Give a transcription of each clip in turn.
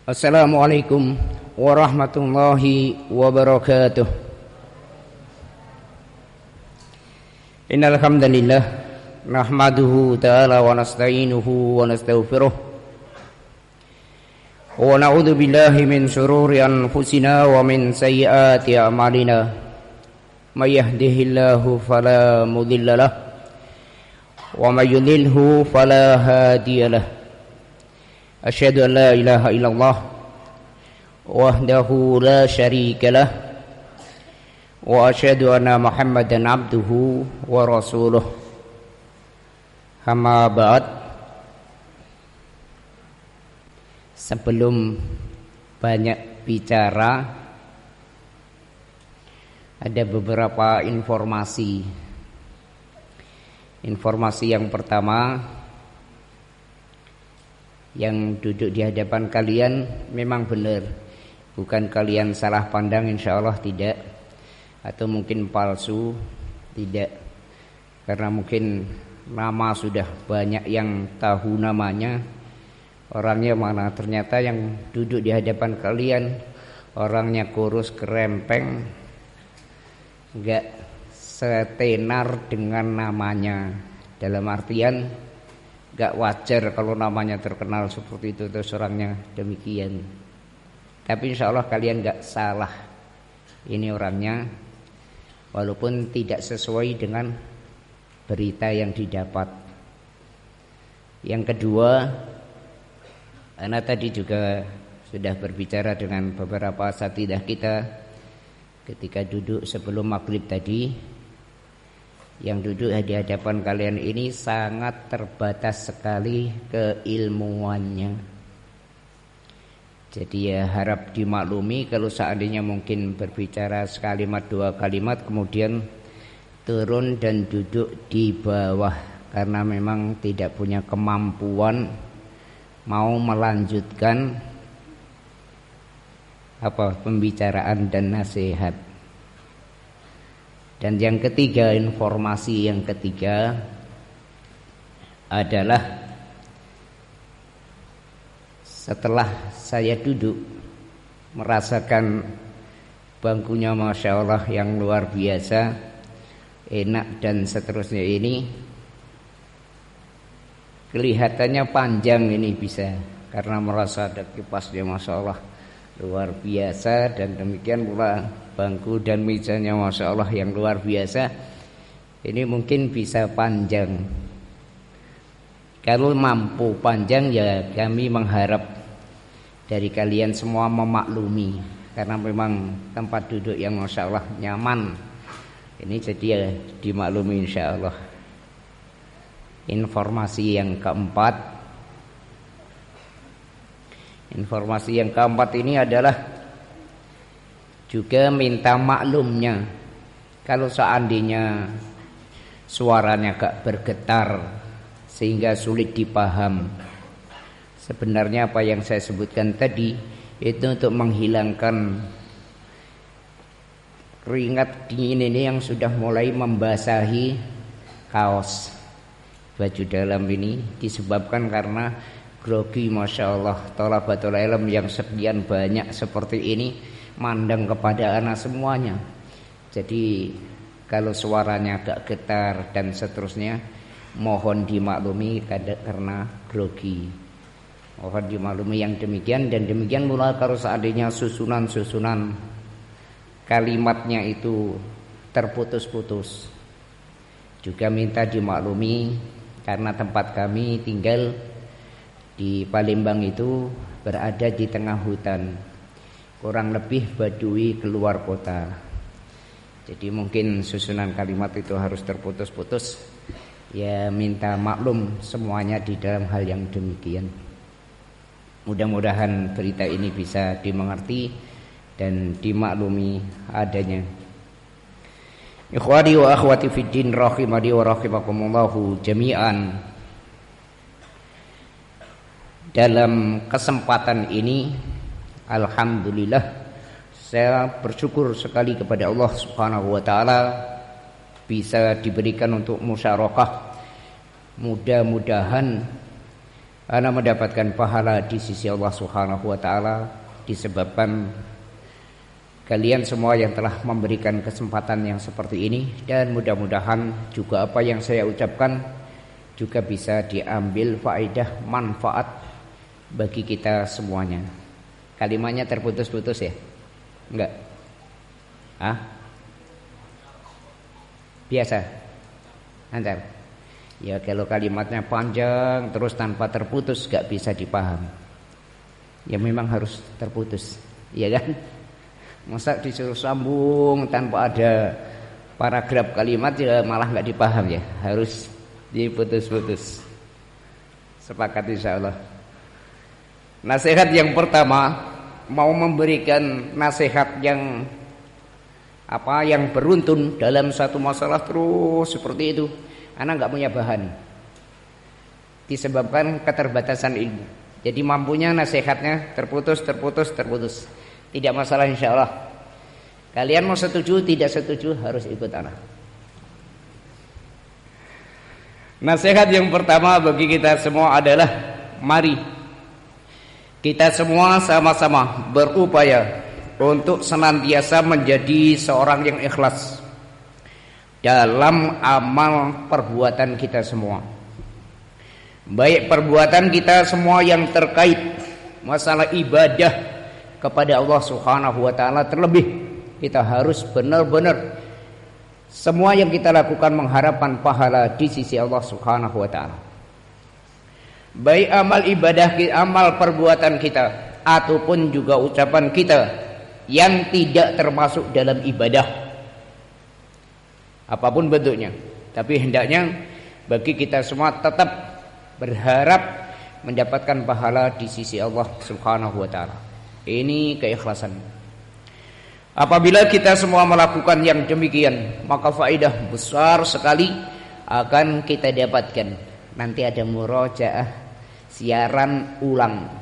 Assalamualaikum warahmatullahi wabarakatuh. Innal hamdalillah nahmaduhu ta'ala wa nasta'inuhu wa nastaghfiruh wa na'udzu billahi min shururi anfusina wa min sayyiati a'malina. May yahdihillahu fala mudhillalah wa may yudlilhu fala hadiyalah. Asyhadu an la ilaha illallah wahdahu la syarika lah wa asyhadu anna Muhammadan abduhu wa rasuluh. Amma ba'd. Sebelum banyak bicara, ada beberapa informasi. Informasi yang pertama, yang duduk di hadapan kalian memang benar, bukan kalian salah pandang, insya Allah tidak, atau mungkin palsu, tidak, karena mungkin nama sudah banyak yang tahu namanya, orangnya mana, ternyata yang duduk di hadapan kalian orangnya kurus kerempeng, enggak setenar dengan namanya, dalam artian gak wajar kalau namanya terkenal seperti itu terus orangnya demikian. Tapi insya Allah kalian gak salah, ini orangnya, walaupun tidak sesuai dengan berita yang didapat. Yang kedua, Ana tadi juga sudah berbicara dengan beberapa asatidzah kita ketika duduk sebelum maghrib tadi. Yang duduk di hadapan kalian ini sangat terbatas sekali keilmuannya. Jadi ya harap dimaklumi kalau seandainya mungkin berbicara sekalimat dua kalimat kemudian turun dan duduk di bawah karena memang tidak punya kemampuan mau melanjutkan pembicaraan dan nasihat. Dan yang ketiga, informasi yang ketiga adalah setelah saya duduk merasakan bangkunya Masya Allah yang luar biasa, enak dan seterusnya ini, kelihatannya panjang ini bisa karena merasa ada kipasnya Masya Allah luar biasa, dan demikian pula bangku dan mejanya Masya Allah yang luar biasa. Ini mungkin bisa panjang. Kalau mampu panjang ya kami mengharap dari kalian semua memaklumi, karena memang tempat duduk yang Masya Allah nyaman. Ini jadi ya dimaklumi insya Allah. Informasi yang keempat, ini adalah juga minta maklumnya kalau seandainya suaranya agak bergetar sehingga sulit dipaham. Sebenarnya apa yang saya sebutkan tadi itu untuk menghilangkan keringat dingin ini yang sudah mulai membasahi kaos baju dalam ini, disebabkan karena grogi. Masya Allah, thalabatul ilm yang sekian banyak seperti ini mandang kepada anak semuanya. Jadi kalau suaranya agak getar dan seterusnya, mohon dimaklumi karena grogi. Mohon dimaklumi yang demikian. Dan demikian pula kalau seandainya susunan kalimatnya itu terputus-putus, juga minta dimaklumi karena tempat kami tinggal di Palembang itu berada di tengah hutan, kurang lebih badui keluar kota. Jadi mungkin susunan kalimat itu harus terputus-putus. Ya minta maklum semuanya di dalam hal yang demikian. Mudah-mudahan berita ini bisa dimengerti dan dimaklumi adanya. Ikhwani wa akhwati fid din rahimani wa rahimakumullahu jami'an. Dalam kesempatan ini alhamdulillah saya bersyukur sekali kepada Allah Subhanahu wa taala bisa diberikan untuk musyarakah. Mudah-mudahan ana mendapatkan pahala di sisi Allah Subhanahu wa taala disebabkan kalian semua yang telah memberikan kesempatan yang seperti ini, dan mudah-mudahan juga apa yang saya ucapkan juga bisa diambil faedah manfaat bagi kita semuanya. Kalimatnya terputus-putus ya? Enggak? Biasa? Antar? Ya kalau kalimatnya panjang terus tanpa terputus gak bisa dipaham. Ya memang harus terputus, iya kan? Masa disuruh sambung tanpa ada paragraf kalimat ya malah gak dipaham ya. Harus diputus-putus. Sepakat insyaallah. Nasihat yang pertama, mau memberikan nasihat yang beruntun dalam satu masalah terus seperti itu. Anak nggak punya bahan, disebabkan keterbatasan ilmu. Jadi mampunya nasihatnya terputus. Tidak masalah insyaallah. Kalian mau setuju tidak setuju harus ikut anak. Nasihat yang pertama bagi kita semua adalah mari kita semua sama-sama berupaya untuk senantiasa menjadi seorang yang ikhlas dalam amal perbuatan kita semua. Baik perbuatan kita semua yang terkait masalah ibadah kepada Allah Subhanahu wa taala, terlebih kita harus benar-benar semua yang kita lakukan mengharapkan pahala di sisi Allah Subhanahu wa taala. Baik amal ibadah, amal perbuatan kita ataupun juga ucapan kita yang tidak termasuk dalam ibadah apapun bentuknya, tapi hendaknya bagi kita semua tetap berharap mendapatkan pahala di sisi Allah Subhanahu wa taala. Ini keikhlasan. Apabila kita semua melakukan yang demikian, maka faedah besar sekali akan kita dapatkan. Nanti ada murojaah, siaran ulang.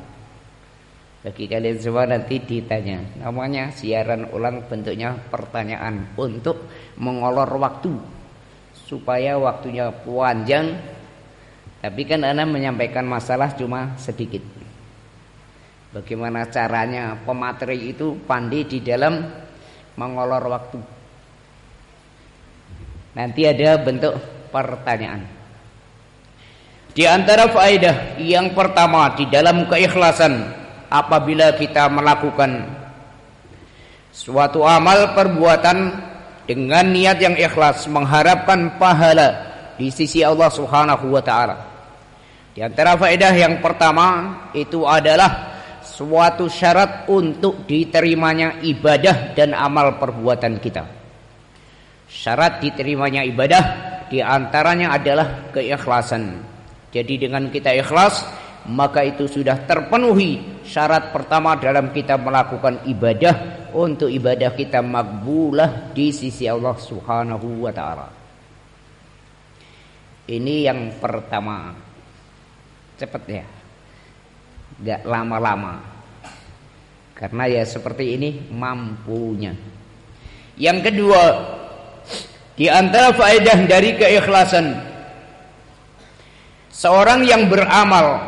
Bagi kalian semua nanti ditanya, namanya siaran ulang, bentuknya pertanyaan untuk mengolor waktu supaya waktunya panjang. Tapi kan Anda menyampaikan masalah cuma sedikit. Bagaimana caranya pemateri itu pandai di dalam mengolor waktu. Nanti ada bentuk pertanyaan. Di antara faedah yang pertama di dalam keikhlasan, apabila kita melakukan suatu amal perbuatan dengan niat yang ikhlas mengharapkan pahala di sisi Allah Subhanahu wa taala. Di antara faedah yang pertama itu adalah suatu syarat untuk diterimanya ibadah dan amal perbuatan kita. Syarat diterimanya ibadah di antaranya adalah keikhlasan. Jadi dengan kita ikhlas, maka itu sudah terpenuhi syarat pertama dalam kita melakukan ibadah, untuk ibadah kita makbulah di sisi Allah Subhanahu wa taala. Ini yang pertama. Cepat ya, gak lama-lama, karena ya seperti ini mampunya. Yang kedua, di antara faedah dari keikhlasan, seorang yang beramal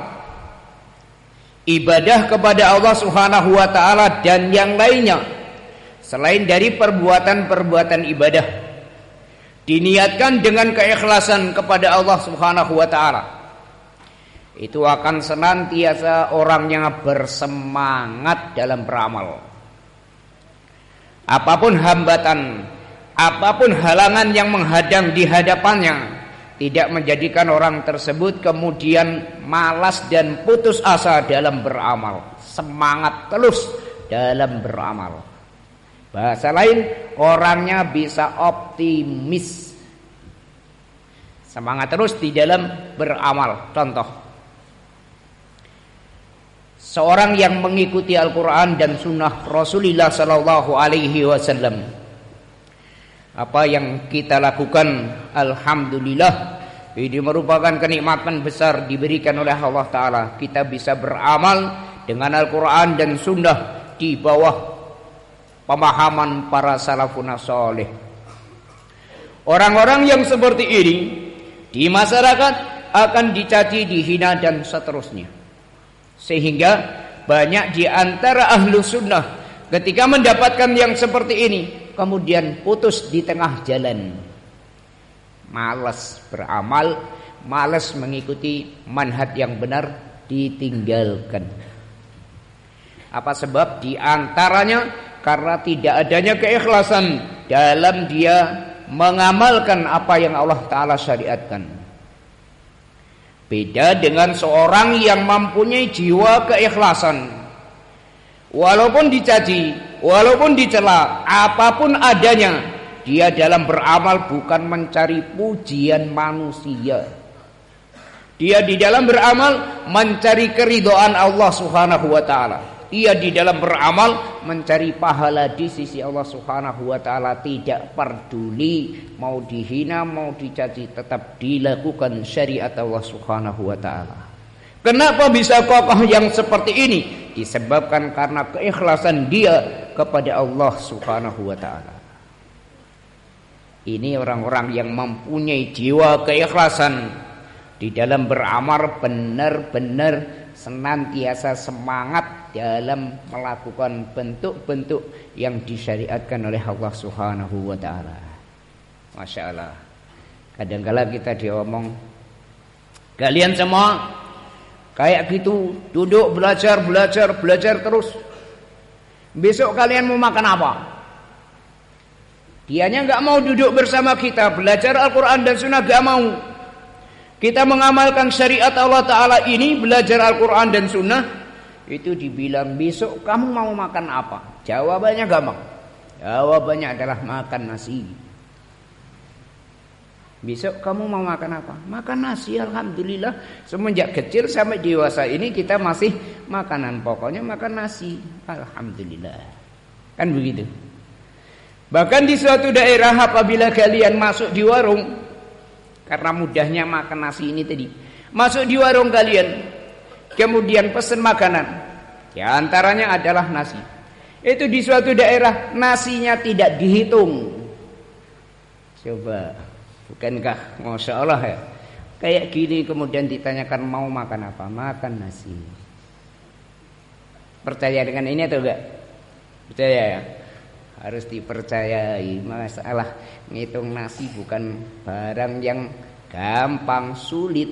ibadah kepada Allah Subhanahu wa taala dan yang lainnya selain dari perbuatan-perbuatan ibadah, diniatkan dengan keikhlasan kepada Allah Subhanahu wa taala, itu akan senantiasa orangnya bersemangat dalam beramal. Apapun hambatan, apapun halangan yang menghadang di hadapannya, tidak menjadikan orang tersebut kemudian malas dan putus asa dalam beramal. Semangat terus dalam beramal. Bahasa lain, orangnya bisa optimis, semangat terus di dalam beramal. Contoh, seorang yang mengikuti Al-Quran dan Sunnah Rasulullah Sallallahu Alaihi Wasallam, apa yang kita lakukan, alhamdulillah, ini merupakan kenikmatan besar diberikan oleh Allah Ta'ala. Kita bisa beramal dengan Al-Quran dan Sunnah di bawah pemahaman para salafun salih. Orang-orang yang seperti ini di masyarakat akan dicaci, dihina dan seterusnya. Sehingga banyak di antara ahlu sunnah ketika mendapatkan yang seperti ini kemudian putus di tengah jalan, malas beramal, malas mengikuti manhaj yang benar, ditinggalkan. Apa sebab? Di antaranya karena tidak adanya keikhlasan dalam dia mengamalkan apa yang Allah Ta'ala syariatkan. Beda dengan seorang yang mempunyai jiwa keikhlasan, walaupun dicaci, walaupun dicela, apapun adanya, dia dalam beramal bukan mencari pujian manusia. Dia di dalam beramal mencari keridhaan Allah Subhanahu wa taala. Ia di dalam beramal mencari pahala di sisi Allah Subhanahu wa taala, tidak peduli mau dihina, mau dicaci, tetap dilakukan syariat Allah Subhanahu wa taala. Kenapa bisa kokoh yang seperti ini? Disebabkan karena keikhlasan dia kepada Allah Subhanahu wa taala. Ini orang-orang yang mempunyai jiwa keikhlasan di dalam beramal, benar-benar senantiasa semangat dalam melakukan bentuk-bentuk yang disyariatkan oleh Allah Subhanahu wa taala. Masya Allah. Kadang-kala kita diomong, kalian semua kayak gitu, duduk belajar terus. Besok kalian mau makan apa? Dianya nggak mau duduk bersama kita belajar Al-Quran dan Sunnah, nggak mau. Kita mengamalkan syariat Allah Ta'ala ini, belajar Al-Quran dan Sunnah, itu dibilang besok kamu mau makan apa? Jawabannya gampang. Jawabannya adalah makan nasi. Besok kamu mau makan apa? Makan nasi. Alhamdulillah semenjak kecil sampai dewasa ini kita masih makanan pokoknya makan nasi. Alhamdulillah. Kan begitu. Bahkan di suatu daerah apabila kalian masuk di warung, karena mudahnya makan nasi ini tadi, masuk di warung kalian, kemudian pesan makanan, di antaranya adalah nasi. Itu di suatu daerah nasinya tidak dihitung. Coba, bukankah Masya Allah ya? Kayak gini kemudian ditanyakan mau makan apa? Makan nasi. Percaya dengan ini atau enggak? Percaya ya? Harus dipercayai. Masalah ngitung nasi bukan barang yang gampang, sulit.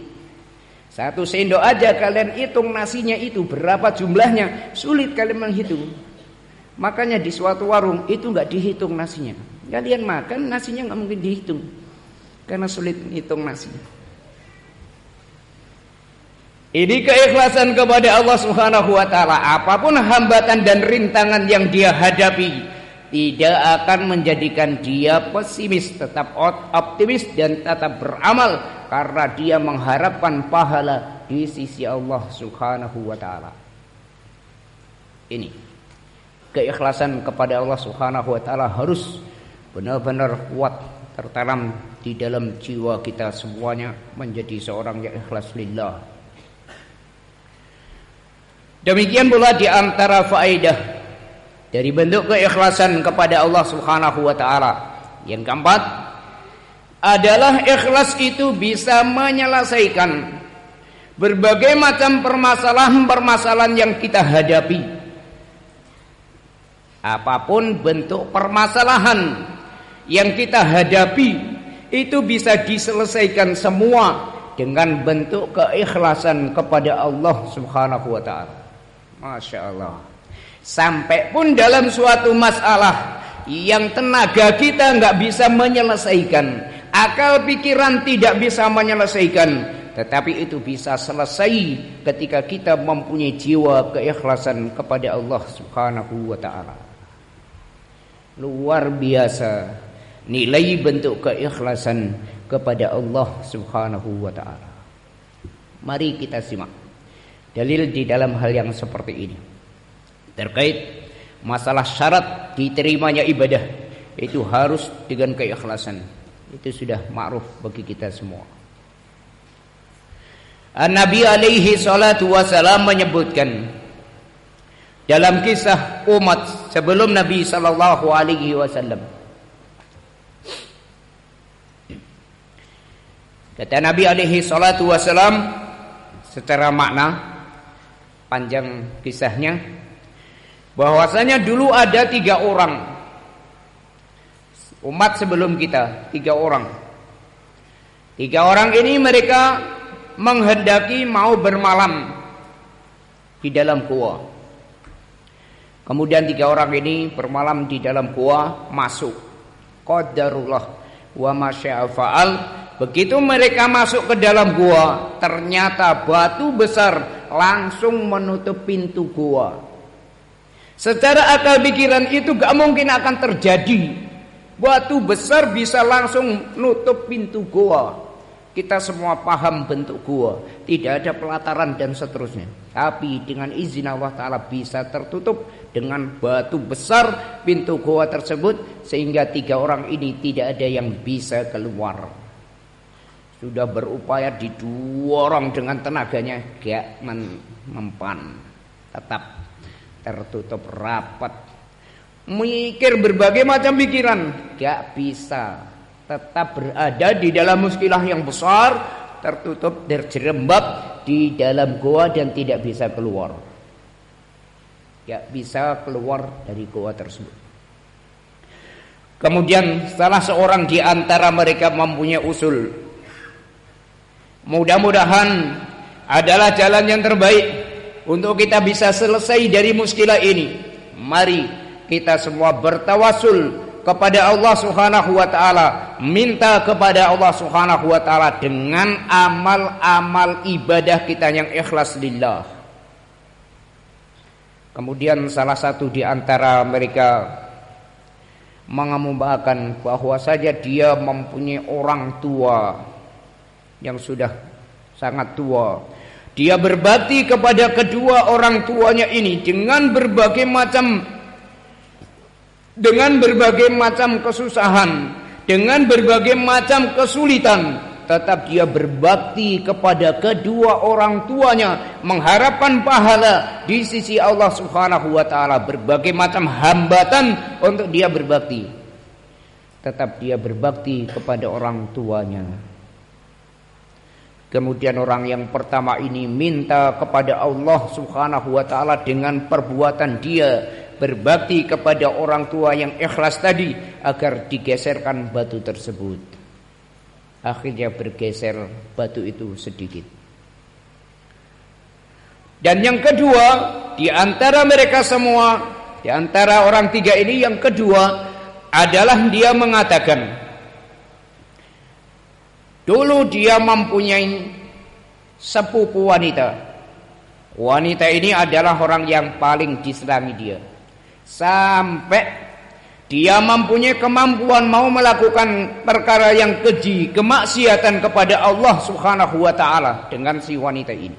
Satu sendok aja kalian hitung nasinya itu berapa jumlahnya, sulit kalian menghitung. Makanya di suatu warung itu nggak dihitung nasinya. Kalian makan nasinya nggak mungkin dihitung karena sulit hitung nasi. Ini keikhlasan kepada Allah Subhanahu wa taala. Apapun hambatan dan rintangan yang dia hadapi, tidak akan menjadikan dia pesimis, tetap optimis dan tetap beramal karena dia mengharapkan pahala di sisi Allah Subhanahu wa taala. Ini keikhlasan kepada Allah Subhanahu wa taala harus benar-benar kuat tertanam di dalam jiwa kita semuanya, menjadi seorang yang ikhlas lillah. Demikian pula di antara faedah dari bentuk keikhlasan kepada Allah Subhanahu wa taala yang keempat adalah ikhlas itu bisa menyelesaikan berbagai macam permasalahan-permasalahan yang kita hadapi. Apapun bentuk permasalahan yang kita hadapi itu bisa diselesaikan semua dengan bentuk keikhlasan kepada Allah Subhanahu wa taala. Masya Allah. Sampai pun dalam suatu masalah yang tenaga kita nggak bisa menyelesaikan, akal pikiran tidak bisa menyelesaikan, tetapi itu bisa selesai ketika kita mempunyai jiwa keikhlasan kepada Allah Subhanahu wa taala. Luar biasa nilai bentuk keikhlasan kepada Allah Subhanahu wa taala. Mari kita simak dalil di dalam hal yang seperti ini. Terkait masalah syarat diterimanya ibadah, itu harus dengan keikhlasan. Itu sudah ma'ruf bagi kita semua. Nabi alaihi salatu wasalam menyebutkan dalam kisah umat sebelum Nabi sallallahu alaihi wasallam, Kata Nabi alaihi salatu wasalam secara makna panjang kisahnya, bahwasanya dulu ada 3 orang umat sebelum kita, 3 orang. 3 orang ini mereka menghendaki mau bermalam di dalam gua. Kemudian 3 orang ini bermalam di dalam gua, masuk. Qadarullah wa masya'a fa'al. Begitu mereka masuk ke dalam gua, ternyata batu besar langsung menutup pintu gua. Secara akal pikiran itu gak mungkin akan terjadi. Batu besar bisa langsung nutup pintu gua. Kita semua paham bentuk gua, tidak ada pelataran dan seterusnya. Tapi dengan izin Allah Ta'ala bisa tertutup dengan batu besar pintu gua tersebut, sehingga 3 orang ini tidak ada yang bisa keluar. Sudah berupaya didorong dengan tenaganya, gak mempan, tetap tertutup rapat. Mikir berbagai macam pikiran, gak bisa, tetap berada di dalam muskilah yang besar, tertutup, terjerembab di dalam goa dan tidak bisa keluar. Gak bisa keluar dari goa tersebut. Kemudian salah seorang di antara mereka mempunyai usul, mudah-mudahan adalah jalan yang terbaik untuk kita bisa selesai dari muskilah ini. Mari kita semua bertawasul kepada Allah Subhanahu wa taala, minta kepada Allah Subhanahu wa taala dengan amal-amal ibadah kita yang ikhlas lillah. Kemudian salah satu di antara mereka mengemukakan bahwa saja dia mempunyai orang tua yang sudah sangat tua. Dia berbakti kepada kedua orang tuanya ini dengan berbagai macam kesusahan, dengan berbagai macam kesulitan, tetap dia berbakti kepada kedua orang tuanya, mengharapkan pahala di sisi Allah Subhanahu wa taala. Berbagai macam hambatan untuk dia berbakti, tetap dia berbakti kepada orang tuanya. Kemudian orang yang pertama ini minta kepada Allah Subhanahu wa taala dengan perbuatan dia berbakti kepada orang tua yang ikhlas tadi agar digeserkan batu tersebut. Akhirnya bergeser batu itu sedikit. Dan yang kedua, di antara mereka semua, di antara orang 3 ini, yang kedua adalah dia mengatakan, dulu dia mempunyai sepupu wanita. Wanita ini adalah orang yang paling disenangi dia, sampai dia mempunyai kemampuan mau melakukan perkara yang keji, kemaksiatan kepada Allah Subhanahu wa taala dengan si wanita ini.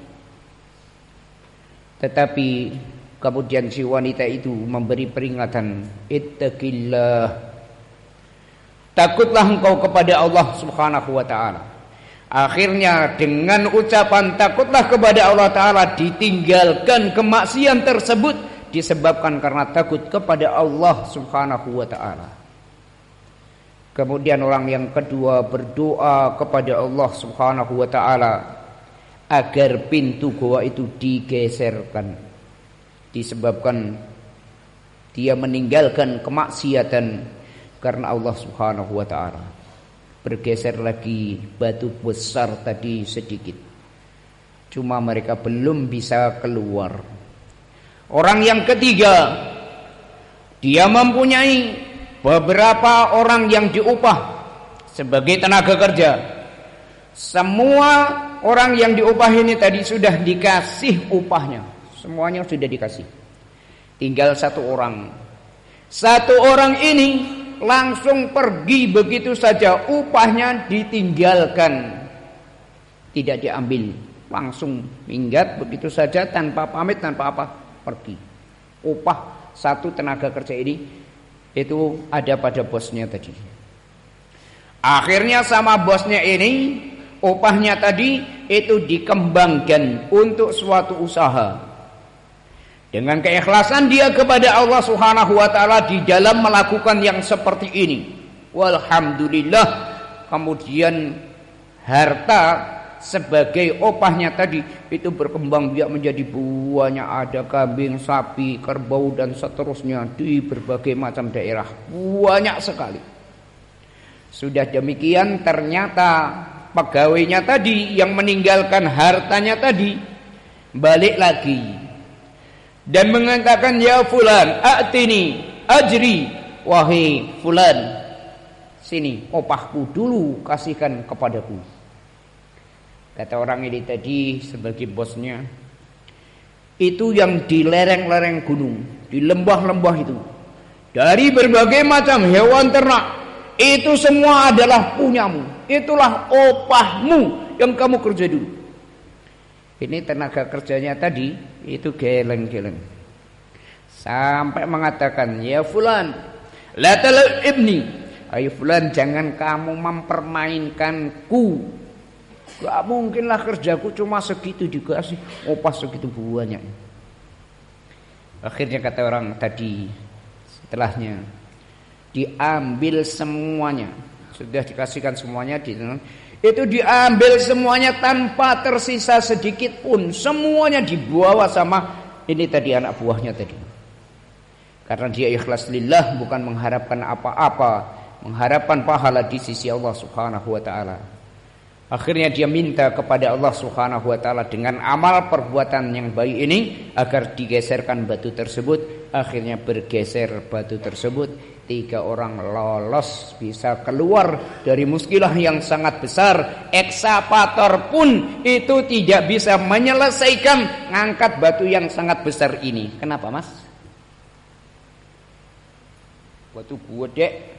Tetapi kemudian si wanita itu memberi peringatan, ittaqillah, takutlah engkau kepada Allah Subhanahu wa taala. Akhirnya dengan ucapan takutlah kepada Allah taala ditinggalkan kemaksiatan tersebut disebabkan karena takut kepada Allah Subhanahu wa taala. Kemudian orang yang kedua berdoa kepada Allah Subhanahu wa taala agar pintu goa itu digeserkan, disebabkan dia meninggalkan kemaksiatan karena Allah Subhanahu wa taala. Bergeser lagi batu besar tadi sedikit, cuma mereka belum bisa keluar. Orang yang ketiga, dia mempunyai beberapa orang yang diupah sebagai tenaga kerja. Semua orang yang diupah ini tadi sudah dikasih upahnya, semuanya sudah dikasih. Tinggal 1 orang. 1 orang ini langsung pergi begitu saja, upahnya ditinggalkan, tidak diambil, langsung minggat begitu saja tanpa pamit, tanpa apa, pergi. Upah 1 tenaga kerja ini itu ada pada bosnya tadi. Akhirnya sama bosnya ini, upahnya tadi itu dikembangkan untuk suatu usaha. Dengan keikhlasan dia kepada Allah Subhanahu wa taala di dalam melakukan yang seperti ini. Walhamdulillah, kemudian harta sebagai opahnya tadi itu berkembang biak menjadi banyak, ada kambing, sapi, kerbau dan seterusnya di berbagai macam daerah, banyak sekali. Sudah demikian ternyata pegawainya tadi yang meninggalkan hartanya tadi balik lagi dan mengatakan, ya fulan a'tini ajri, wahai fulan, sini opahku dulu kasihkan kepadaku. Kata orang ini tadi sebagai bosnya, itu yang di lereng-lereng gunung, di lembah-lembah itu, dari berbagai macam hewan ternak, itu semua adalah punyamu, itulah opahmu yang kamu kerja dulu. Ini tenaga kerjanya tadi itu geleng-geleng sampai mengatakan, ya fulan la tal'ibni, ayo fulan jangan kamu mempermainkanku. Gak mungkinlah kerjaku cuma segitu dikasih opah segitu banyak. Akhirnya kata orang tadi, setelahnya diambil semuanya, sudah dikasihkan semuanya, itu diambil semuanya tanpa tersisa sedikit pun, semuanya dibawa sama ini tadi anak buahnya tadi. Karena dia ikhlas lillah, bukan mengharapkan apa-apa, mengharapkan pahala di sisi Allah Subhanahu wa taala. Akhirnya dia minta kepada Allah Subhanahu wa taala dengan amal perbuatan yang baik ini agar digeserkan batu tersebut. Akhirnya bergeser batu tersebut, 3 orang lolos, bisa keluar dari muskilah yang sangat besar. Ekskavator pun itu tidak bisa menyelesaikan ngangkat batu yang sangat besar ini. Kenapa, Mas? Batu gede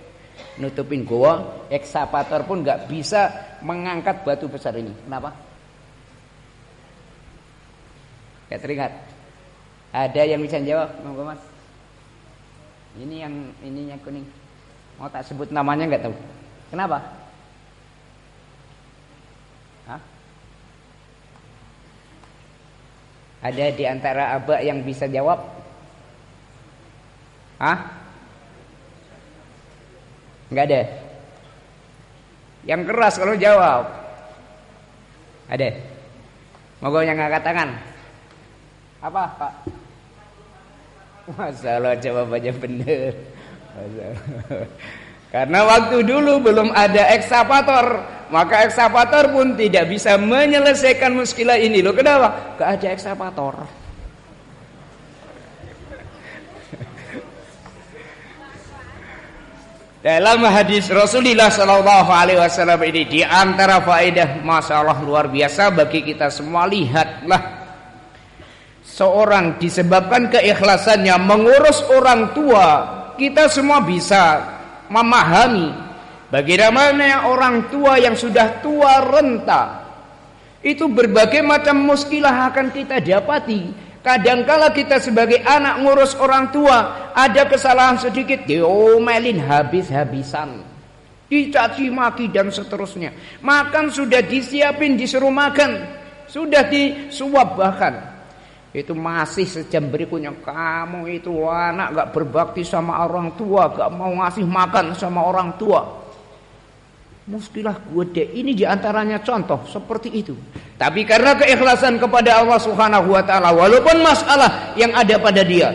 nutupin goa, ekskavator pun nggak bisa mengangkat batu besar ini. Kenapa? Gak teringat. Ada yang bisa jawab, monggo Mas. Ini yang kuning. Mau tak sebut namanya nggak tahu. Kenapa? Hah? Ada di antara abak yang bisa jawab? Hah? Enggak ada. Yang keras kalau jawab. Ada. Moga yang angkat tangan. Apa, Pak? Masalah jawabannya benar. Karena waktu dulu belum ada ekskavator, maka ekskavator pun tidak bisa menyelesaikan muskilah ini. Loh, kenapa? Enggak ada ekskavator. Dalam hadis Rasulullah Sallallahu Alaihi Wasallam ini, di antara faedah masalah luar biasa bagi kita semua, lihatlah seorang disebabkan keikhlasannya mengurus orang tua, kita semua bisa memahami bagaimana orang tua yang sudah tua renta itu berbagai macam muskilah akan kita dapati. Kadangkala kita sebagai anak ngurus orang tua, ada kesalahan sedikit diomelin habis-habisan, dicaci maki dan seterusnya. Makan sudah disiapin, disuruh makan, sudah disuap bahkan, itu masih sejam berikutnya, kamu itu anak gak berbakti sama orang tua, gak mau ngasih makan sama orang tua. Muskilah gede ini diantaranya contoh seperti itu. Tapi karena keikhlasan kepada Allah Subhanahu wa taala, walaupun masalah yang ada pada dia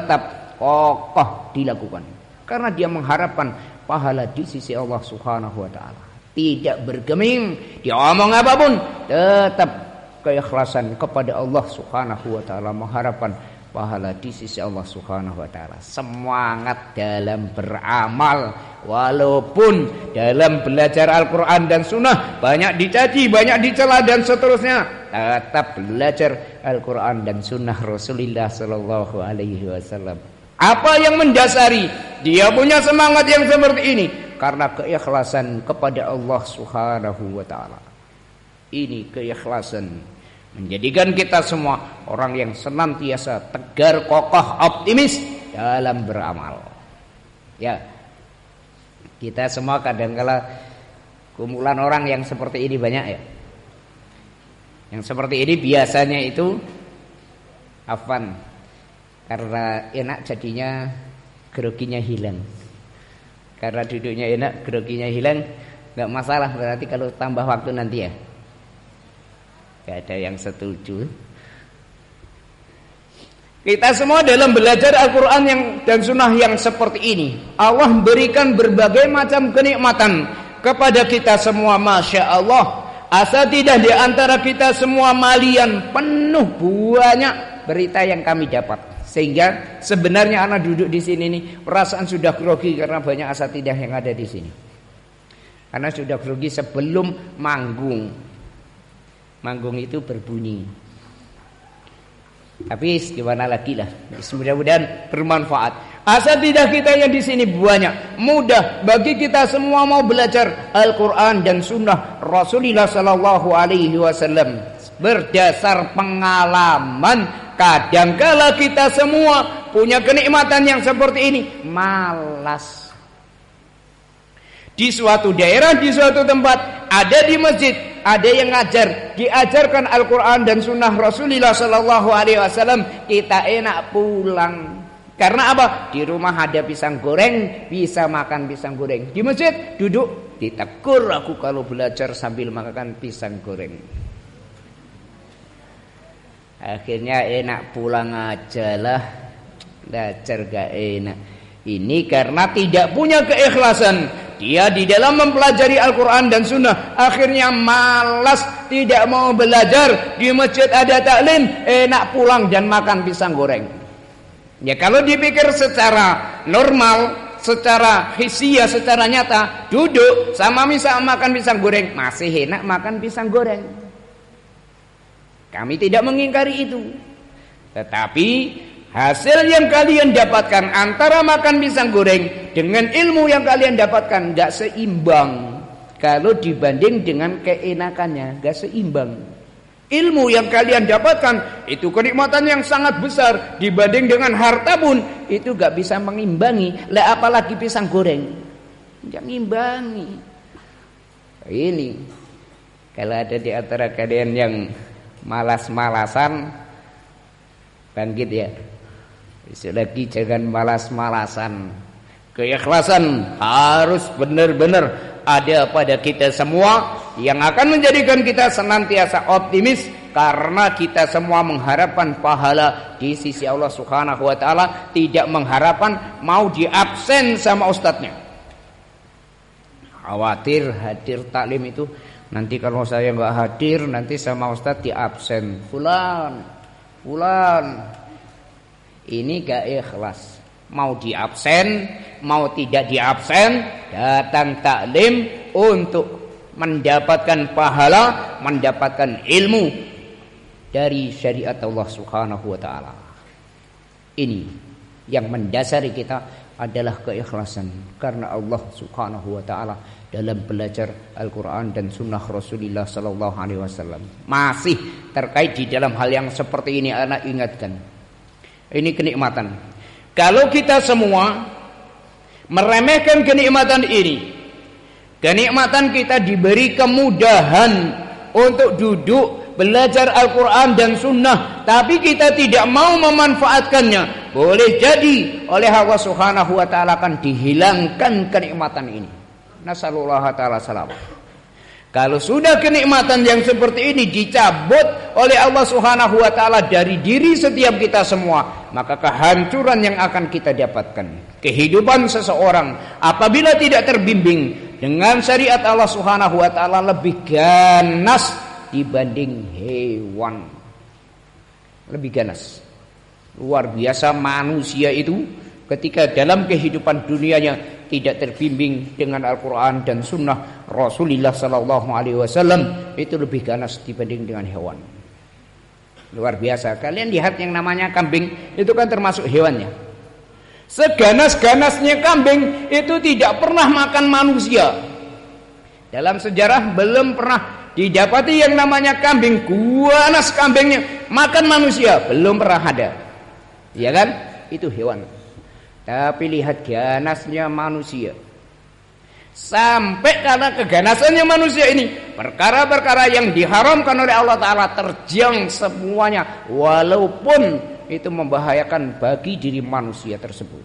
tetap kokoh dilakukan, karena dia mengharapkan pahala di sisi Allah Subhanahu wa taala. Tidak bergeming, dia omong apapun tetap keikhlasan kepada Allah Subhanahu wa taala, mengharapkan pahala di sisi Allah Subhanahu wa taala. Semangat dalam beramal, walaupun dalam belajar Al-Qur'an dan Sunnah banyak dicaci, banyak dicela dan seterusnya, tetap belajar Al-Qur'an dan Sunnah Rasulullah sallallahu alaihi wasallam. Apa yang mendasari dia punya semangat yang seperti ini? Karena keikhlasan kepada Allah Subhanahu wa taala. Ini keikhlasan menjadikan kita semua orang yang senantiasa tegar, kokoh, optimis dalam beramal. Ya, kita semua kadangkala kumpulan orang yang seperti ini banyak ya. Yang seperti ini biasanya itu afwan, karena enak jadinya groginya hilang. Karena duduknya enak, groginya hilang, Nggak masalah berarti kalau tambah waktu nanti ya. Nggak ada yang setuju. Kita semua dalam belajar Al-Quran dan Sunnah yang seperti ini, Allah berikan berbagai macam kenikmatan kepada kita semua. Masya Allah, asatidah di antara kita semua malian penuh banyak berita yang kami dapat. Sehingga sebenarnya anak duduk di sini nih perasaan sudah grogi karena banyak asatidah yang ada di sini. Karena sudah grogi sebelum manggung. Manggung itu berbunyi. Tapi gimana lagi lah. Mudah-mudahan bermanfaat. Asatidah kita yang di sini banyak. Mudah bagi kita semua mau belajar Al-Quran dan Sunnah Rasulullah Sallallahu Alaihi Wasallam berdasar pengalaman. Kadangkala kita semua punya kenikmatan yang seperti ini, malas. Di suatu daerah, di suatu tempat, ada di masjid, ada yang ngajar, diajarkan Al-Quran dan Sunnah Rasulullah Sallallahu Alaihi Wasallam, kita enak pulang. Karena apa? Di rumah ada pisang goreng, bisa makan pisang goreng. Di masjid duduk, ditegur aku kalau belajar sambil makan pisang goreng. Akhirnya enak pulang aja lah, belajar gak enak. Ini karena tidak punya keikhlasan. Dia di dalam mempelajari Al-Quran dan Sunnah akhirnya malas, tidak mau belajar. Di masjid ada taklim, enak pulang dan makan pisang goreng. Ya kalau dipikir secara normal, secara hisia, secara nyata, duduk sama misalnya makan pisang goreng, masih enak makan pisang goreng. Kami tidak mengingkari itu. Tetapi hasil yang kalian dapatkan antara makan pisang goreng dengan ilmu yang kalian dapatkan gak seimbang. Kalau dibanding dengan keenakannya, gak seimbang. Ilmu yang kalian dapatkan itu kenikmatan yang sangat besar. Dibanding dengan harta pun itu gak bisa mengimbangi. Lah apalagi pisang goreng, gak ngimbangi. Ini kalau ada di antara kalian yang malas-malasan, bangkit ya. Besok lagi jangan malas-malasan. Keikhlasan harus benar-benar ada pada kita semua, yang akan menjadikan kita senantiasa optimis karena kita semua mengharapkan pahala di sisi Allah Subhanahu wa taala, tidak mengharapkan mau diabsen sama ustadznya. Khawatir hadir taklim itu nanti kalau saya nggak hadir nanti sama ustadz diabsen. Fulan ini gak ikhlas. Mau diabsen, mau tidak diabsen, datang taklim untuk mendapatkan pahala, mendapatkan ilmu dari syariat Allah Subhanahu wa taala. Ini yang mendasari kita adalah keikhlasan, karena Allah Subhanahu wa taala dalam belajar Al-Quran dan Sunnah Rasulullah Sallallahu Alaihi Wasallam masih terkait di dalam hal yang seperti ini. Anak ingatkan, ini kenikmatan. Kalau kita semua meremehkan kenikmatan ini, kenikmatan kita diberi kemudahan untuk duduk belajar Al-Quran dan Sunnah, tapi kita tidak mau memanfaatkannya, boleh jadi oleh Allah Subhanahu wa taala akan dihilangkan kenikmatan ini. Nasallallahu ta'ala salam. Kalau sudah kenikmatan yang seperti ini dicabut oleh Allah Subhanahu wa taala dari diri setiap kita semua, maka kehancuran yang akan kita dapatkan. Kehidupan seseorang apabila tidak terbimbing dengan syariat Allah Subhanahu wa taala lebih ganas dibanding hewan. Lebih ganas. Luar biasa manusia itu ketika dalam kehidupan dunianya tidak terbimbing dengan Al-Quran dan Sunnah Rasulullah Sallallahu Alaihi Wasallam, itu lebih ganas dibanding dengan hewan. Luar biasa. Kalian lihat yang namanya kambing, itu kan termasuk hewannya. Seganas-ganasnya kambing itu tidak pernah makan manusia. Dalam sejarah belum pernah didapati yang namanya kambing, ganas kambingnya makan manusia, belum pernah ada. Ya kan? Itu hewan. Tapi lihat ganasnya manusia. Sampai karena keganasannya manusia ini, perkara-perkara yang diharamkan oleh Allah Ta'ala terjang semuanya, walaupun itu membahayakan bagi diri manusia tersebut.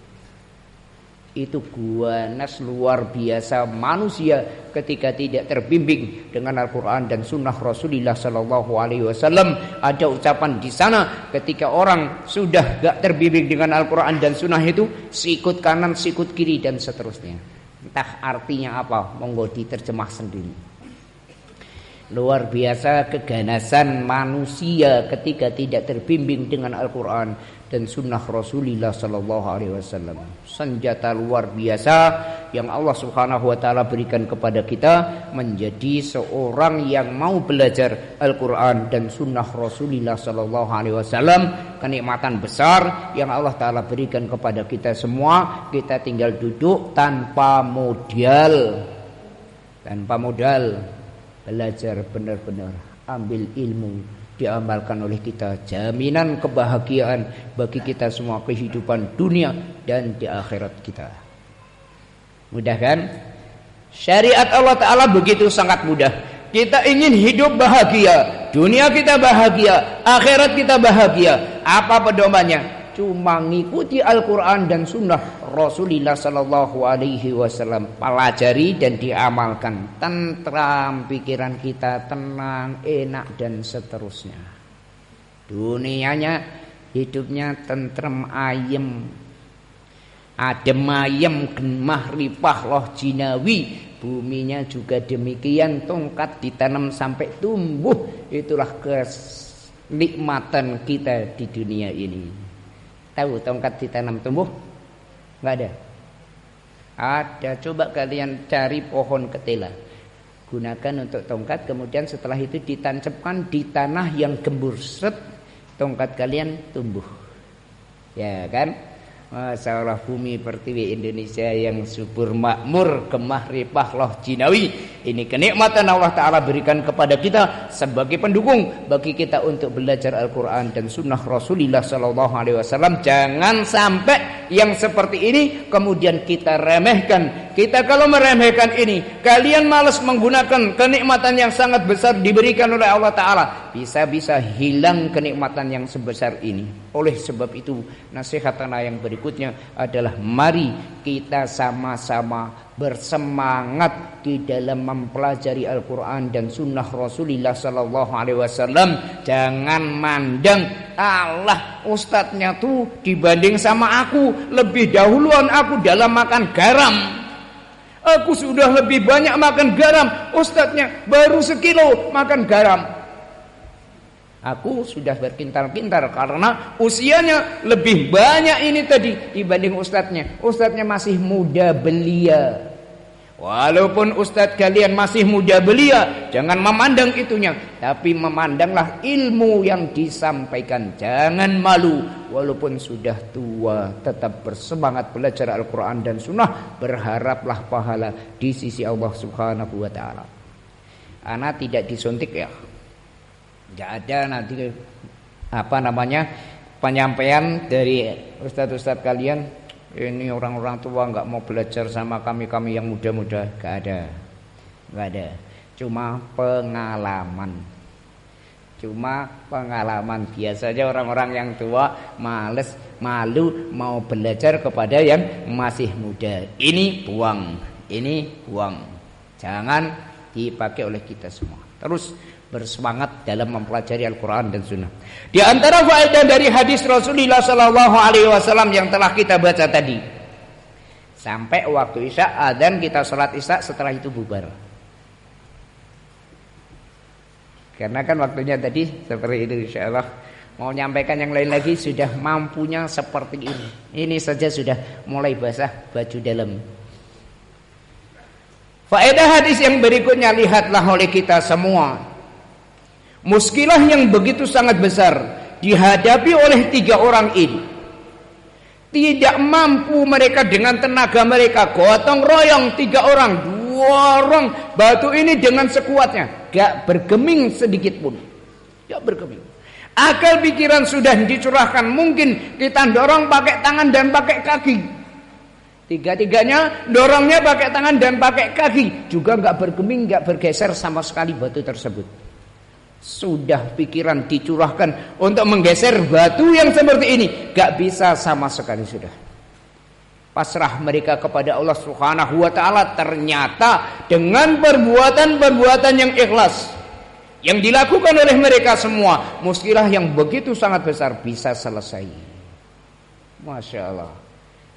Itu guanas luar biasa manusia ketika tidak terbimbing dengan Al-Quran dan Sunnah Rasulullah Sallallahu Alaihi Wasallam. Ada ucapan di sana ketika orang sudah gak terbimbing dengan Al-Quran dan Sunnah itu, sikut kanan, sikut kiri dan seterusnya. Entah artinya apa, monggo diterjemah sendiri. Luar biasa keganasan manusia ketika tidak terbimbing dengan Al-Quran dan Sunnah Rasulullah Sallallahu Alaihi Wasallam. Senjata luar biasa yang Allah Subhanahu Wa Taala berikan kepada kita menjadi seorang yang mau belajar Al-Quran dan Sunnah Rasulullah Sallallahu Alaihi Wasallam. Kenikmatan besar yang Allah Taala berikan kepada kita semua. Kita tinggal duduk tanpa modal, belajar benar-benar, ambil ilmu, diamalkan oleh kita, jaminan kebahagiaan bagi kita semua, kehidupan dunia dan di akhirat kita. Mudah kan? Syariat Allah Ta'ala begitu sangat mudah. Kita ingin hidup bahagia, dunia kita bahagia, akhirat kita bahagia. Apa pedomannya? Cuma ngikuti Al-Quran dan Sunnah Rasulullah Sallallahu Alaihi Wasallam, pelajari dan diamalkan. Tentram pikiran kita, tenang, enak dan seterusnya. Dunianya hidupnya tentrem, ayem, adem ayem, gemah ripah loh jinawi. Buminya juga demikian, tongkat ditanam sampai tumbuh. Itulah kenikmatan kita di dunia ini. Tahu tongkat ditanam tumbuh? Nggak ada. Ada. Coba kalian cari pohon ketela, gunakan untuk tongkat, kemudian setelah itu ditancapkan di tanah yang gembur, set, tongkat kalian tumbuh. Ya kan? Masya Allah, bumi pertiwi Indonesia yang subur makmur, gemah ripah loh jinawi. Ini kenikmatan Allah Ta'ala berikan kepada kita sebagai pendukung bagi kita untuk belajar Al-Quran dan Sunnah Rasulullah Sallallahu Alaihi Wasallam. Jangan sampai yang seperti ini kemudian kita remehkan. Kita kalau meremehkan ini, kalian malas menggunakan kenikmatan yang sangat besar diberikan oleh Allah Ta'ala, bisa-bisa hilang kenikmatan yang sebesar ini. Oleh sebab itu, nasihat tanah yang berikutnya adalah mari kita sama-sama bersemangat di dalam mempelajari Al-Quran dan Sunnah Rasulullah Sallallahu Alaihi Wasallam. Jangan mandang, Allah ustadznya tuh dibanding sama aku lebih dahuluan aku dalam makan garam. Aku sudah lebih banyak makan garam, ustadznya baru sekilo makan garam. Aku sudah berkintar-kintar karena usianya lebih banyak ini tadi dibanding ustadznya. Ustadznya masih muda belia. Walaupun ustadz kalian masih muda belia, jangan memandang itunya, tapi memandanglah ilmu yang disampaikan. Jangan malu, walaupun sudah tua, tetap bersemangat belajar Al-Quran dan Sunnah. Berharaplah pahala di sisi Allah Subhanahu Wa Taala. Ana tidak disuntik ya. Tidak ada nanti penyampaian dari ustadz-ustadz kalian, ini orang-orang tua nggak mau belajar sama kami yang muda-muda. Nggak ada. Cuma pengalaman. Biasanya orang-orang yang tua males, malu mau belajar kepada yang masih muda. Ini buang. Jangan dipakai oleh kita semua. Terus bersemangat dalam mempelajari Al-Quran dan Sunnah. Di antara faedah dari hadis Rasulullah Sallallahu Alaihi Wasallam yang telah kita baca tadi, sampai waktu isya adzan kita sholat isya, setelah itu bubar. Karena kan waktunya tadi seperti itu, insya Allah. Mau nyampaikan yang lain lagi sudah mampunya seperti ini. Ini saja sudah mulai basah baju dalam. Faedah hadis yang berikutnya, lihatlah oleh kita semua, muskilah yang begitu sangat besar dihadapi oleh 3 orang ini. Tidak mampu mereka dengan tenaga mereka, gotong royong 3 orang, dorong batu ini dengan sekuatnya, gak bergeming sedikit pun. Gak bergeming. Akal pikiran sudah dicurahkan, mungkin kita dorong pakai tangan dan pakai kaki. Tiga-tiganya dorongnya pakai tangan dan pakai kaki, juga gak bergeming, gak bergeser sama sekali batu tersebut. Sudah pikiran dicurahkan untuk menggeser batu yang seperti ini, gak bisa sama sekali sudah. pasrah mereka kepada Allah Subhanahu wa taala, ternyata dengan perbuatan-perbuatan yang ikhlas yang dilakukan oleh mereka semua, muskilah yang begitu sangat besar bisa selesai. Masya Allah.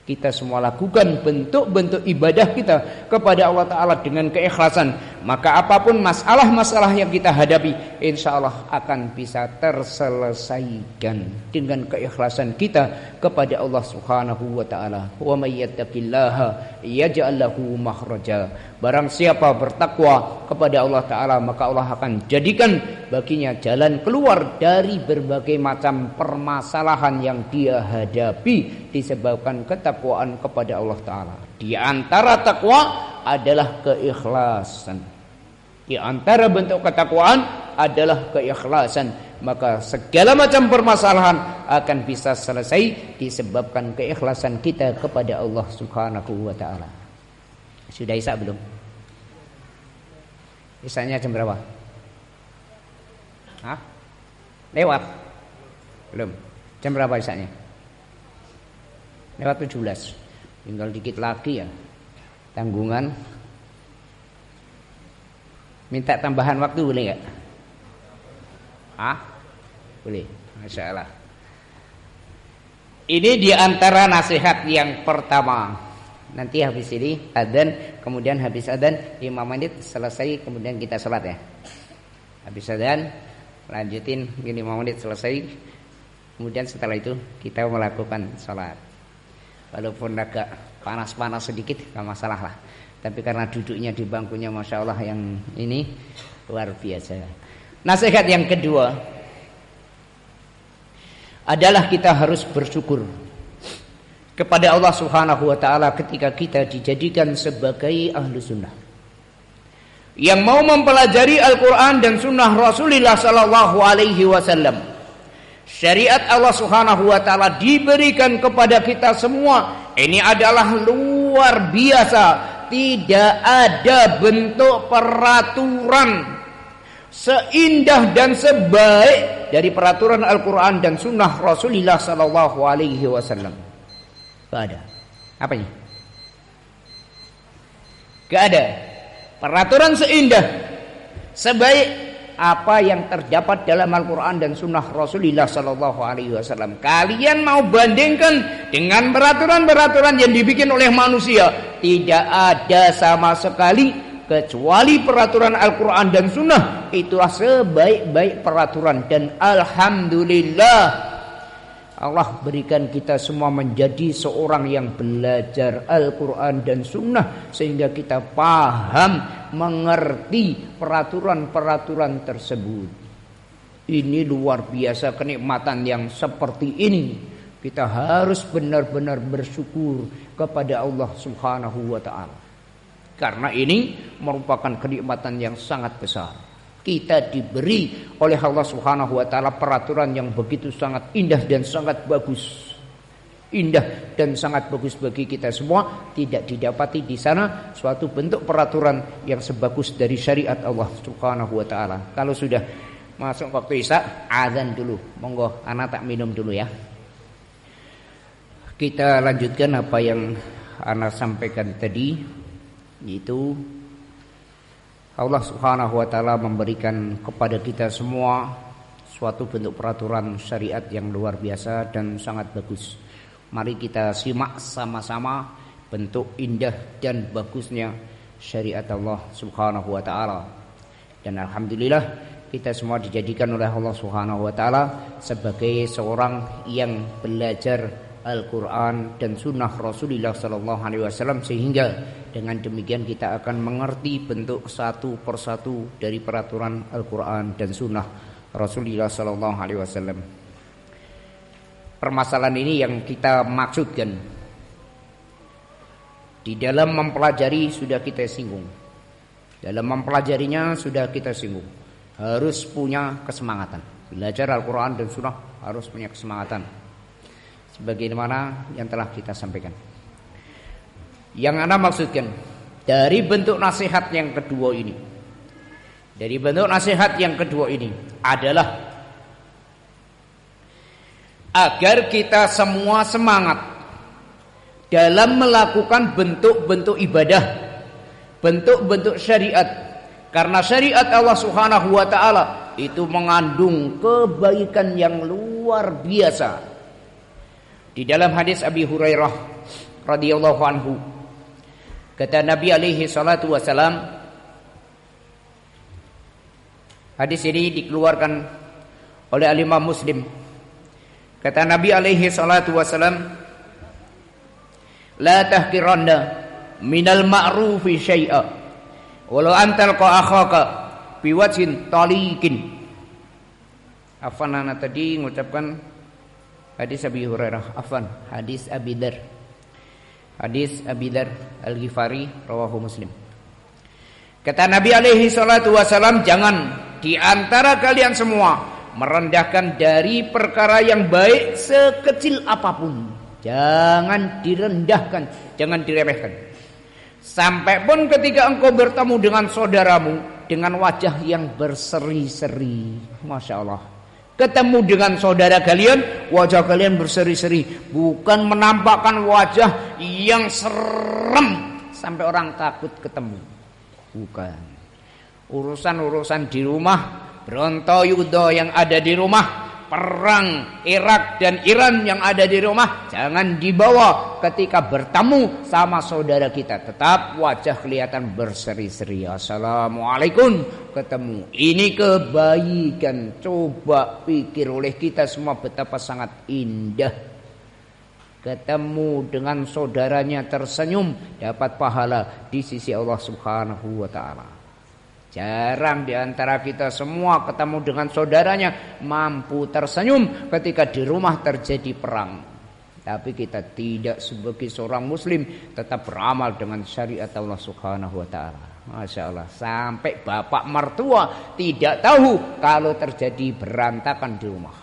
Kita semua lakukan bentuk-bentuk ibadah kita kepada Allah Ta'ala dengan keikhlasan, maka apapun masalah-masalah yang kita hadapi, insya Allah akan bisa terselesaikan dengan keikhlasan kita kepada Allah Subhanahu wa Ta'ala. Wa may yattaqillaha yaj'al lahu makhraja. Barang siapa bertakwa kepada Allah Ta'ala, maka Allah akan jadikan baginya jalan keluar dari berbagai macam permasalahan yang dia hadapi disebabkan ketakwaan kepada Allah Ta'ala. Di antara takwa adalah keikhlasan. Di antara bentuk ketakwaan adalah keikhlasan. Maka segala macam permasalahan akan bisa selesai disebabkan keikhlasan kita kepada Allah Subhanahu wa Ta'ala. Sudah Isya belum? Isyanya jam berapa? Hah? Lewat? Belum. Jam berapa Isyanya? Lewat 17. Tinggal dikit lagi ya. Tanggungan. Minta tambahan waktu boleh gak? Hah? Boleh. Masya Allah. Ini diantara nasihat yang pertama. Nanti habis ini adzan, kemudian habis adzan 5 menit selesai, kemudian kita sholat ya. Habis adzan lanjutin 5 menit selesai, kemudian setelah itu kita melakukan sholat. Walaupun agak panas-panas sedikit gak masalah lah, tapi karena duduknya di bangkunya Masya Allah yang ini luar biasa. Nasihat yang kedua adalah kita harus bersyukur kepada Allah Subhanahu wa Ta'ala ketika kita dijadikan sebagai ahlu sunnah yang mau mempelajari Al-Quran dan sunnah Rasulullah Sallallahu Alaihi Wasallam. Syariat Allah Subhanahu wa Ta'ala diberikan kepada kita semua. Ini adalah luar biasa. Tidak ada bentuk peraturan seindah dan sebaik dari peraturan Al-Quran dan sunnah Rasulullah Sallallahu Alaihi Wasallam. Gak ada. Apa ini? Gak ada peraturan seindah sebaik apa yang terdapat dalam Al-Quran dan sunnah Rasulullah Sallallahu Alaihi Wasallam. Kalian mau bandingkan dengan peraturan-peraturan yang dibikin oleh manusia, tidak ada sama sekali kecuali peraturan Al-Quran dan sunnah. Itulah sebaik-baik peraturan. Dan alhamdulillah Allah berikan kita semua menjadi seorang yang belajar Al-Quran dan Sunnah, sehingga kita paham, mengerti peraturan-peraturan tersebut. Ini luar biasa kenikmatan yang seperti ini. Kita harus benar-benar bersyukur kepada Allah Subhanahu wa Ta'ala, karena ini merupakan kenikmatan yang sangat besar. Kita diberi oleh Allah Subhanahu wa Ta'ala peraturan yang begitu sangat indah dan sangat bagus. Indah dan sangat bagus bagi kita semua. Tidak didapati di sana suatu bentuk peraturan yang sebagus dari syariat Allah Subhanahu wa Ta'ala. Kalau sudah masuk waktu Isya, azan dulu. Monggo anak tak minum dulu ya. Kita lanjutkan apa yang anak sampaikan tadi, yaitu Allah Subhanahu wa Ta'ala memberikan kepada kita semua suatu bentuk peraturan syariat yang luar biasa dan sangat bagus. Mari kita simak sama-sama bentuk indah dan bagusnya syariat Allah Subhanahu wa Ta'ala. Dan alhamdulillah kita semua dijadikan oleh Allah Subhanahu wa Ta'ala sebagai seorang yang belajar Al-Quran dan sunnah Rasulullah Sallallahu Alaihi Wasallam, sehingga dengan demikian kita akan mengerti bentuk satu persatu dari peraturan Al-Quran dan sunnah Rasulullah Sallallahu Alaihi Wasallam. Permasalahan ini yang kita maksudkan di dalam mempelajari sudah kita singgung. Dalam mempelajarinya sudah kita singgung. Harus punya kesemangatan. Belajar Al-Quran dan sunnah harus punya kesemangatan, sebagaimana yang telah kita sampaikan. Yang Anda maksudkan dari bentuk nasihat yang kedua ini, dari bentuk nasihat yang kedua ini adalah agar kita semua semangat dalam melakukan bentuk-bentuk ibadah, bentuk-bentuk syariat. Karena syariat Allah Subhanahu wa taala itu mengandung kebaikan yang luar biasa. Di dalam hadis Abi Hurairah radhiyallahu anhu, kata Nabi alaihi salatu wasalam, hadis ini dikeluarkan oleh Imam Muslim. Kata Nabi alaihi salatu wasalam, la tahqiranna minal ma'rufi syai'a walau antalqa akhaka biwajhin taliqin. Afwan, ana tadi mengucapkan hadis Abi Hurairah, afwan, hadis Abi Dzar. Hadis Abi Dzar Al-Ghifari rawahu Muslim. Kata Nabi alaihi salatu wasalam, jangan di antara kalian semua merendahkan dari perkara yang baik sekecil apapun. Jangan direndahkan, jangan diremehkan. Sampai pun ketika engkau bertemu dengan saudaramu dengan wajah yang berseri-seri, Masya Allah. Ketemu dengan saudara kalian, wajah kalian berseri-seri, bukan menampakkan wajah yang serem sampai orang takut ketemu. Bukan. Urusan-urusan di rumah, Brontoyudo yang ada di rumah, perang Irak dan Iran yang ada di rumah, jangan dibawa ketika bertemu sama saudara kita. Tetap wajah kelihatan berseri-seri. Assalamualaikum, ketemu. Ini kebaikan. Coba pikir oleh kita semua betapa sangat indah. Ketemu dengan saudaranya tersenyum, dapat pahala di sisi Allah Subhanahu wa taala. Jarang di antara kita semua ketemu dengan saudaranya mampu tersenyum ketika di rumah terjadi perang. Tapi kita tidak sebagai seorang muslim tetap beramal dengan syariat Allah Subhanahu wa taala. Masya Allah, sampai bapak mertua tidak tahu kalau terjadi berantakan di rumah.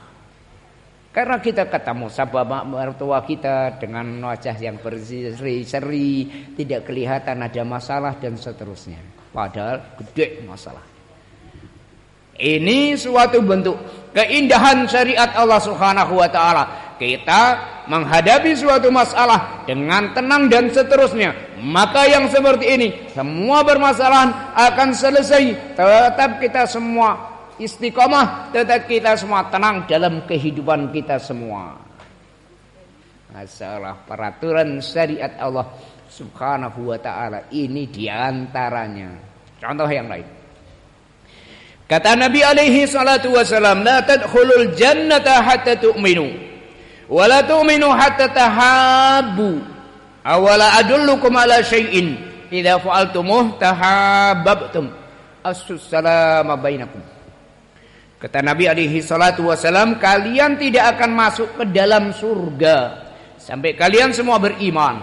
Karena kita ketemu sama bapak mertua kita dengan wajah yang berseri-seri, tidak kelihatan ada masalah dan seterusnya. Padahal gede masalah. Ini suatu bentuk keindahan syariat Allah Subhanahu wa taala. Kita menghadapi suatu masalah dengan tenang dan seterusnya. Maka yang seperti ini, semua permasalahan akan selesai. Tetap kita semua istiqomah, tetap kita semua tenang dalam kehidupan kita semua. Masalah peraturan syariat Allah Subhanahu wa ta'ala ini diantaranya. Contoh yang lain, kata Nabi alaihi salatu wasalam, la tadkhulul jannata hatta tu'minu wa la tu'minu hatta tahabbu awala adullukum ala syai'in idza fa'altumuh tahabbtum as-salama bainakum. Kata Nabi alaihi salatu wasalam, kalian tidak akan masuk ke dalam surga sampai kalian semua beriman.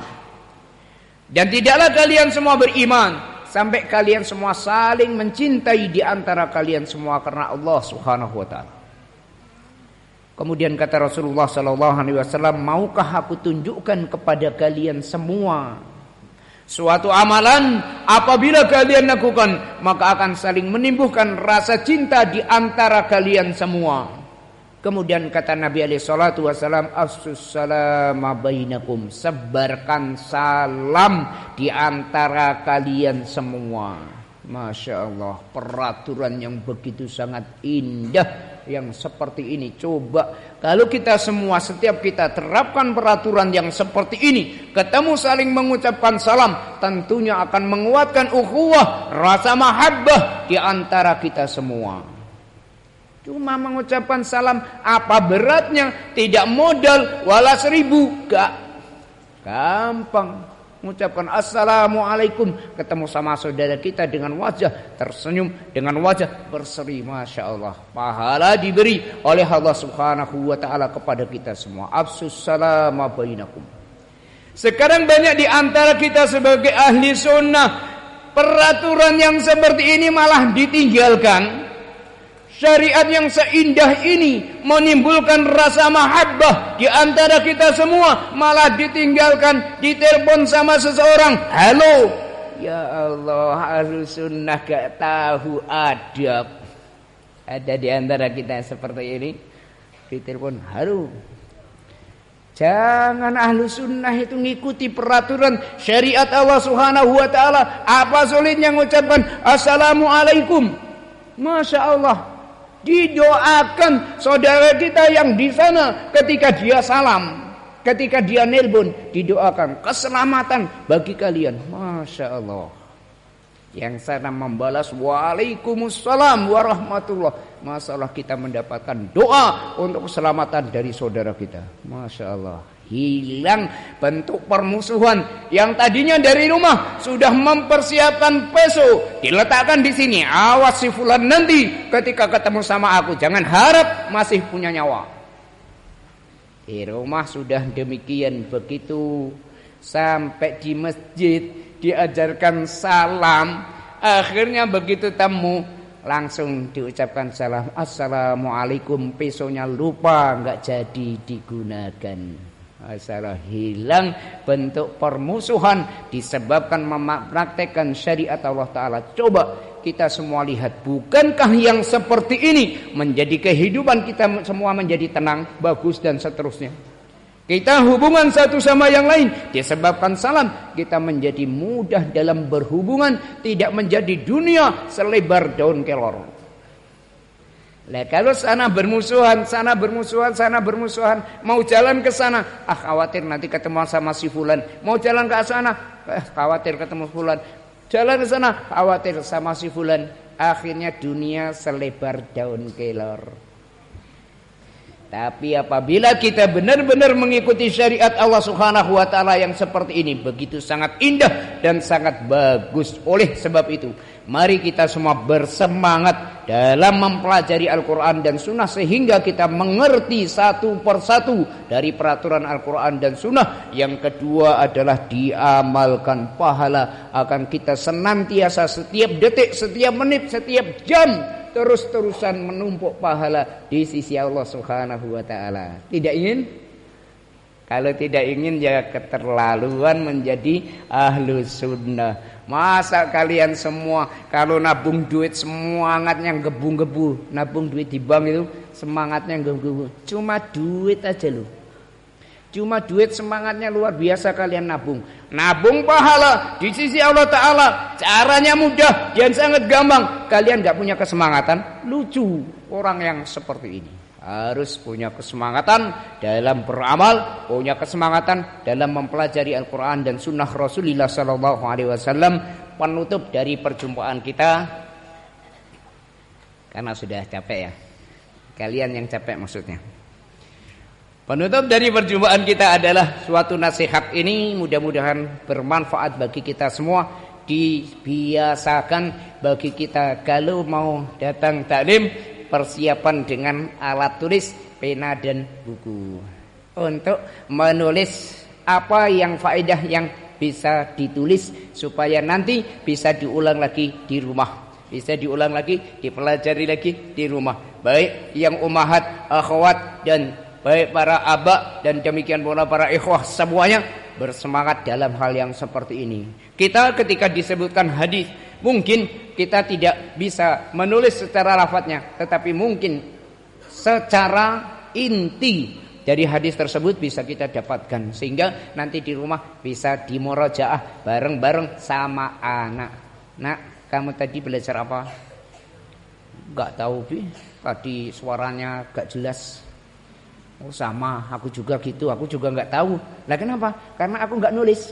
Dan tidaklah kalian semua beriman sampai kalian semua saling mencintai di antara kalian semua karena Allah Subhanahu wa taala. Kemudian kata Rasulullah sallallahu alaihi wasallam, maukah aku tunjukkan kepada kalian semua suatu amalan apabila kalian lakukan maka akan saling menumbuhkan rasa cinta di antara kalian semua. Kemudian kata Nabi alaihi salatu wasalam, as-salama bainakum, sebarkan salam di antara kalian semua. Masya Allah, peraturan yang begitu sangat indah yang seperti ini. Coba kalau kita semua, setiap kita terapkan peraturan yang seperti ini, ketemu saling mengucapkan salam, tentunya akan menguatkan ukhuwah, rasa mahabbah di antara kita semua. Cuma mengucapkan salam, apa beratnya? Tidak modal wala 1000, gak gampang. Mengucapkan assalamualaikum, ketemu sama saudara kita dengan wajah tersenyum, dengan wajah berseri, Masya Allah, pahala diberi oleh Allah Subhanahu wa ta'ala kepada kita semua. Afsus salama bainakum. Sekarang banyak di antara kita sebagai ahli sunnah, peraturan yang seperti ini malah ditinggalkan. Syariat yang seindah ini menimbulkan rasa mahabbah di antara kita semua, malah ditinggalkan, ditelepon sama seseorang, halo, ya Allah, ahlu sunnah gak tahu adab. Ada di antara kita seperti ini, ditelepon, halo, Jangan ahlu sunnah itu ngikuti peraturan syariat Allah Subhanahu wa ta'ala. Apa sulitnya mengucapkan assalamualaikum? Masya Allah, didoakan saudara kita yang di sana ketika dia salam, ketika dia nelpon, didoakan keselamatan bagi kalian. Masya Allah. Yang sana membalas waalaikumsalam warahmatullah. Masalah kita mendapatkan doa untuk keselamatan dari saudara kita. Masya Allah. Hilang bentuk permusuhan yang tadinya dari rumah sudah mempersiapkan peso, diletakkan di sini. Awas si fulan nanti ketika ketemu sama aku, jangan harap masih punya nyawa. Di rumah sudah demikian, begitu sampai di masjid diajarkan salam, akhirnya begitu temu langsung diucapkan salam, assalamualaikum, pesonya lupa nggak jadi digunakan. Masalah hilang bentuk permusuhan disebabkan mempraktekkan syariat Allah Ta'ala. Coba kita semua lihat, bukankah yang seperti ini menjadi kehidupan kita semua menjadi tenang, bagus dan seterusnya. Kita hubungan satu sama yang lain disebabkan salam, kita menjadi mudah dalam berhubungan, tidak menjadi dunia selebar daun kelor. Lah kalau sana bermusuhan, mau jalan ke sana, khawatir nanti ketemu sama si fulan. Mau jalan ke sana, khawatir ketemu fulan. Jalan ke sana, khawatir sama si fulan. Akhirnya dunia selebar daun kelor. Tapi apabila kita benar-benar mengikuti syariat Allah Subhanahu wa ta'ala yang seperti ini, begitu sangat indah dan sangat bagus. Oleh sebab itu, mari kita semua bersemangat dalam mempelajari Al-Quran dan Sunnah, sehingga kita mengerti satu persatu dari peraturan Al-Quran dan Sunnah. Yang kedua adalah diamalkan. Pahala akan kita senantiasa setiap detik, setiap menit, setiap jam terus-terusan menumpuk pahala di sisi Allah Subhanahu wa ta'ala. Tidak ingin? Kalau tidak ingin, ya keterlaluan menjadi ahlu sunnah. Masa kalian semua kalau nabung duit semangatnya gebu-gebu, nabung duit di bank itu semangatnya gebu-gebu. Cuma duit aja loh. Cuma duit semangatnya luar biasa kalian nabung. Nabung pahala di sisi Allah Ta'ala. Caranya mudah dan sangat gampang. Kalian gak punya kesemangatan? Lucu orang yang seperti ini. Harus punya kesemangatan dalam beramal, punya kesemangatan dalam mempelajari Al-Quran dan Sunnah Rasulullah SAW. Penutup dari perjumpaan kita, karena sudah capek ya, kalian yang capek maksudnya. Penutup dari perjumpaan kita adalah suatu nasihat ini mudah-mudahan bermanfaat bagi kita semua. Dibiasakan bagi kita kalau mau datang taklim, persiapan dengan alat tulis, pena dan buku untuk menulis apa yang faedah yang bisa ditulis supaya nanti bisa diulang lagi di rumah, bisa diulang lagi, dipelajari lagi di rumah. Baik yang ummahat, akhwat dan baik para aba dan demikian pula para ikhwah semuanya bersemangat dalam hal yang seperti ini. Kita ketika disebutkan hadis, mungkin kita tidak bisa menulis secara lafadznya, tetapi mungkin secara inti dari hadis tersebut bisa kita dapatkan, sehingga nanti di rumah bisa dimurajaah bareng-bareng sama anak. Nak, kamu tadi belajar apa? Gak tahu, Bi. Tadi suaranya gak jelas. Oh sama, aku juga gitu, aku juga nggak tahu. Lah kenapa? Karena aku nggak nulis.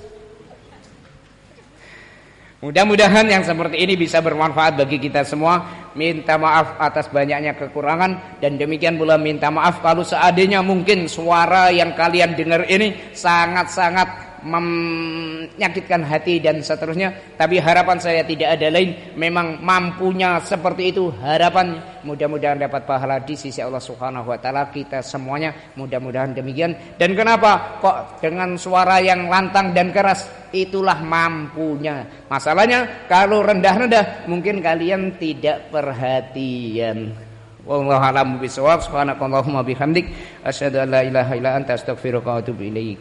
Mudah-mudahan yang seperti ini bisa bermanfaat bagi kita semua. Minta maaf atas banyaknya kekurangan, dan demikian pula minta maaf kalau seandainya mungkin suara yang kalian dengar ini sangat-sangat menyakitkan hati dan seterusnya. Tapi harapan saya tidak ada lain, memang mampunya seperti itu harapan. Mudah-mudahan dapat pahala di sisi Allah Subhanahu wa ta'ala kita semuanya, mudah-mudahan demikian. Dan kenapa kok dengan suara yang lantang dan keras? Itulah mampunya. Masalahnya kalau rendah-rendah mungkin kalian tidak perhatian. Wallahu a'lam bishawab. Subhanakallahumma bihamdik asyhadu an la ilaha illa anta astaghfiruka wa atubu ilaik.